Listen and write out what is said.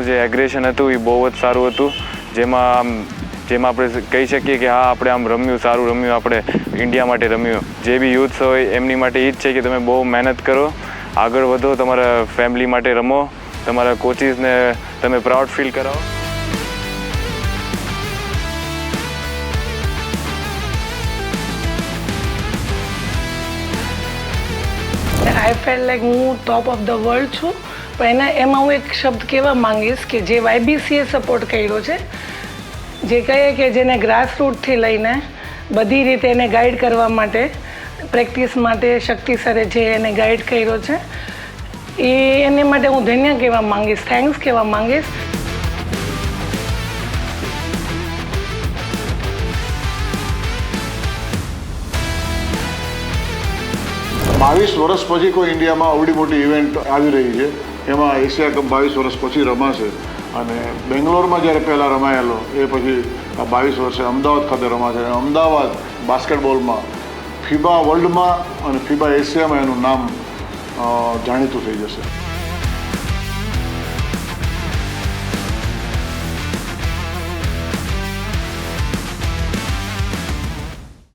જે એગ્રેશન હતું એ બહુ જ સારું હતું, જેમાં આપણે કહી શકીએ કે હા આપણે આમ રમ્યું, સારું રમ્યું, આપણે ઇન્ડિયા માટે રમ્યું. જે બી યુથ્સ હોય એમની માટે એ જ છે કે તમે બહુ મહેનત કરો, આગળ વધો, તમારા ફેમિલી માટે રમો, તમારા કોચિસને તમે પ્રાઉડ ફીલ કરાવો. આઈ ફેલ લાઈક હું ટોપ ઓફ ધ વર્લ્ડ છું, પણ એમાં હું એક શબ્દ કહેવા માંગીશ કે જે YBCએ સપોર્ટ કર્યો છે, જે કહે કે જેને ગ્રાસરૂટથી લઈને બધી રીતે એને ગાઈડ કરવા માટે, પ્રેક્ટિસ માટે શક્તિ સરે જે એને ગાઈડ કર્યો છે, એને માટે હું ધન્ય કહેવા માંગીશ, થેન્ક્સ કહેવા માંગીશ. બાવીસ વર્ષ પછી કોઈ ઇન્ડિયામાં આવડી મોટી ઇવેન્ટ આવી રહી છે, એમાં એશિયા કપ 22 વર્ષ પછી રમાશે. અને બેંગ્લોરમાં જ્યારે પહેલાં રમાયેલો એ પછી આ 22 વર્ષે અમદાવાદ ખાતે રમાશે. અમદાવાદ બાસ્કેટબોલમાં ફીબા વર્લ્ડમાં અને ફીબા એશિયામાં એનું નામ જાણીતું થઈ જશે.